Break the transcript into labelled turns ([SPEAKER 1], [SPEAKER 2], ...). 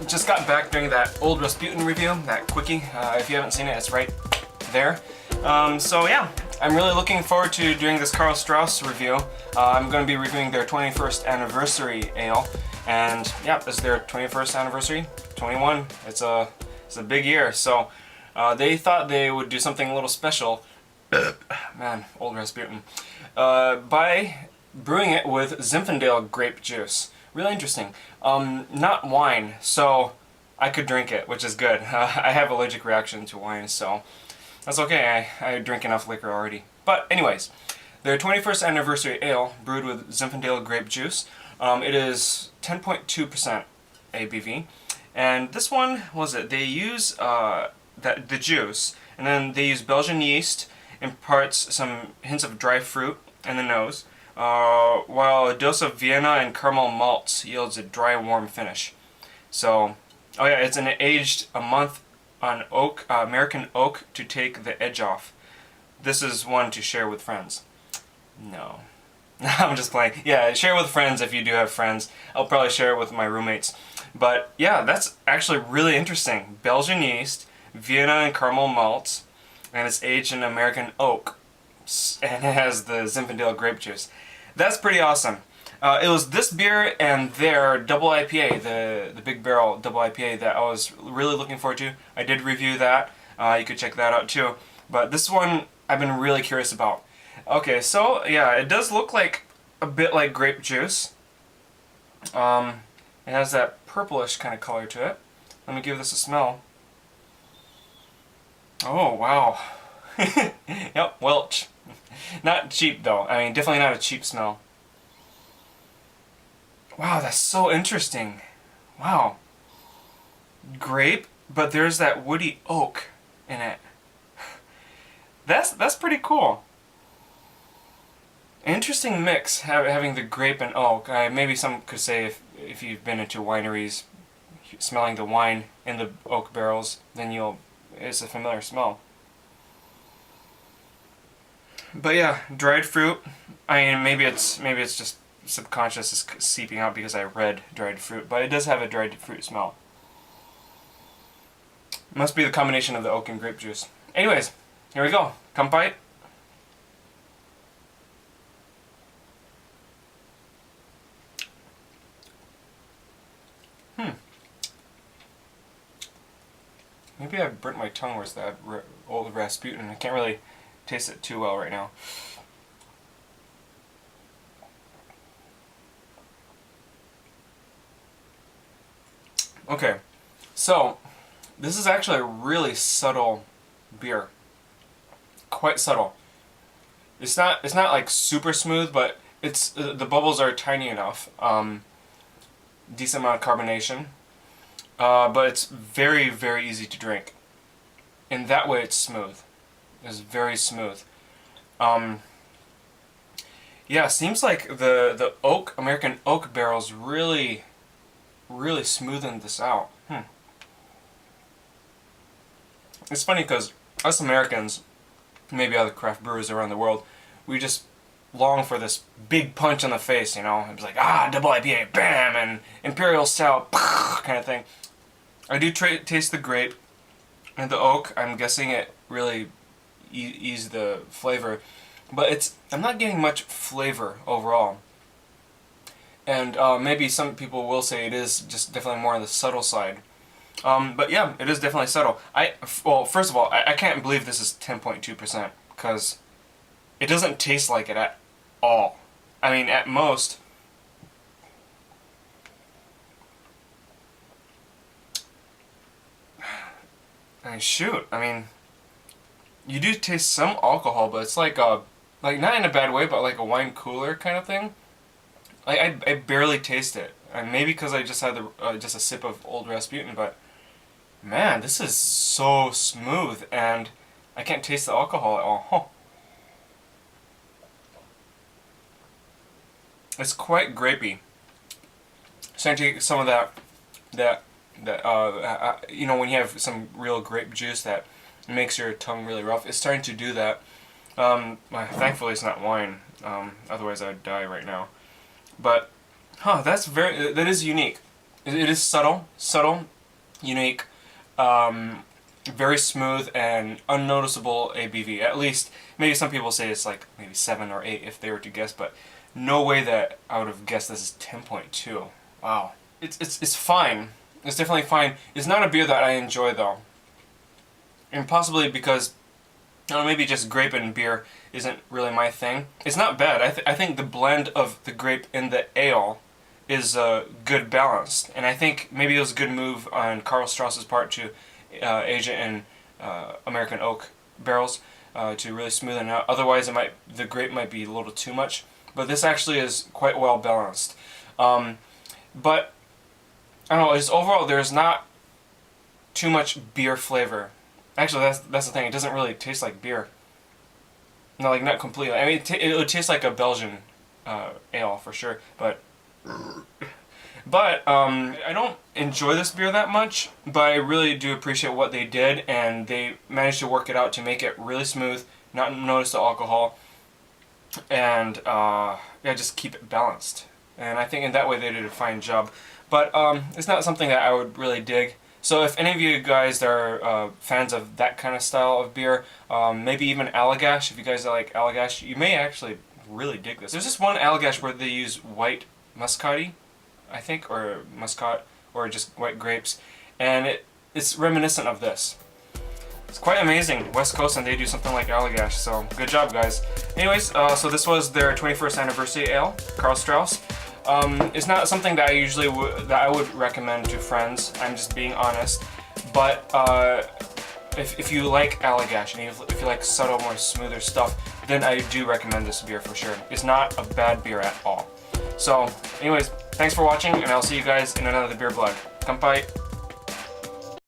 [SPEAKER 1] just got back doing that Old Rasputin review, that quickie. If you haven't seen it, it's right there. So yeah, I'm really looking forward to doing this Karl Strauss review. I'm going to be reviewing their 21st anniversary ale, and yeah, this is their 21st anniversary. 21. It's a big year, so they thought they would do something a little special. Man, Old Rasputin. By brewing it with Zinfandel grape juice. Really interesting. Not wine, so I could drink it, which is good. I have allergic reaction to wine, so that's okay. I drink enough liquor already. But anyways, their 21st anniversary ale brewed with Zinfandel grape juice. It is 10.2% ABV, and this one they use the juice, and then they use Belgian yeast, imparts some hints of dry fruit in the nose, while a dose of Vienna and caramel malts yields a dry, warm finish. So, oh yeah, it's aged a month on oak, American oak, to take the edge off. This is one to share with friends. No. I'm just playing. Yeah, share with friends if you do have friends. I'll probably share it with my roommates. But yeah, that's actually really interesting. Belgian yeast, Vienna and caramel malts, and it's aged in American oak, and it has the Zinfandel grape juice. That's pretty awesome. It was this beer and their double IPA, the Big Barrel double IPA, that I was really looking forward to. I did review that. You could check that out too. But this one I've been really curious about. Okay, so yeah, it does look like a bit like grape juice. It has that purplish kind of color to it. Let me give this a smell. Oh, wow. Yep, Welch. Not cheap though. I mean, definitely not a cheap smell. Wow, that's so interesting. Wow. Grape, but there's that woody oak in it. That's pretty cool. Interesting mix, having the grape and oak. Maybe some could say if you've been into wineries, smelling the wine in the oak barrels, then it's a familiar smell. But yeah, dried fruit. I mean, maybe it's just subconscious is seeping out because I read dried fruit, but it does have a dried fruit smell. Must be the combination of the oak and grape juice. Anyways, here we go. Kanpai. Maybe I've burnt my tongue with that Old Rasputin. I can't really taste it too well right now. Okay, so this is actually a really subtle beer. Quite subtle. It's not like super smooth, but it's the bubbles are tiny enough. Decent amount of carbonation. But it's very, very easy to drink. In that way, it's smooth. It's very smooth. Yeah, seems like the American oak barrels really smoothened this out. It's funny because us Americans, maybe other craft brewers around the world, we just long for this big punch in the face, you know? It's like, double IPA, bam, and Imperial Stout, kind of thing. I do taste the grape and the oak. I'm guessing it really eased the flavor, but I'm not getting much flavor overall. And maybe some people will say it is just definitely more on the subtle side. But yeah, it is definitely subtle. Well, first of all, I can't believe this is 10.2% because it doesn't taste like it at all. I mean, at most, shoot, I mean, you do taste some alcohol, but it's like not in a bad way, but like a wine cooler kind of thing. I barely taste it, and maybe because I just had just a sip of Old Rasputin, but man, this is so smooth, and I can't taste the alcohol at all. Huh. It's quite grapey. Starting to get some of that you know, when you have some real grape juice that makes your tongue really rough. It's starting to do that. Thankfully, it's not wine. Otherwise, I'd die right now. But, that is unique. it is subtle, unique, very smooth and unnoticeable ABV. At least, maybe some people say it's like maybe 7 or 8 if they were to guess, but no way that I would have guessed this is 10.2. Wow. It's fine. It's definitely fine. It's not a beer that I enjoy though. And possibly because, I don't know, maybe just grape and beer isn't really my thing. It's not bad. I think the blend of the grape and the ale is good balanced. And I think maybe it was a good move on Karl Strauss's part to age it in American oak barrels to really smoothen it out. Otherwise, the grape might be a little too much. But this actually is quite well balanced. But I don't know. Just overall, there's not too much beer flavor. Actually, that's the thing. It doesn't really taste like beer. No, like not completely. I mean, it would taste like a Belgian ale for sure. But I don't enjoy this beer that much. But I really do appreciate what they did, and they managed to work it out to make it really smooth, not notice the alcohol, and yeah, just keep it balanced. And I think in that way they did a fine job. But it's not something that I would really dig. So if any of you guys are fans of that kind of style of beer, maybe even Allagash, if you guys like Allagash, you may actually really dig this. There's this one Allagash where they use white muscati, I think, or muscat, or just white grapes, and it's reminiscent of this. It's quite amazing. West Coast, and they do something like Allagash, so good job, guys. Anyways, so this was their 21st anniversary ale, Karl Strauss. It's not something that I would recommend to friends. I'm just being honest. But if you like Allagash and if you like subtle, more smoother stuff, then I do recommend this beer for sure. It's not a bad beer at all. So, anyways, thanks for watching, and I'll see you guys in another beer vlog. Kanpai!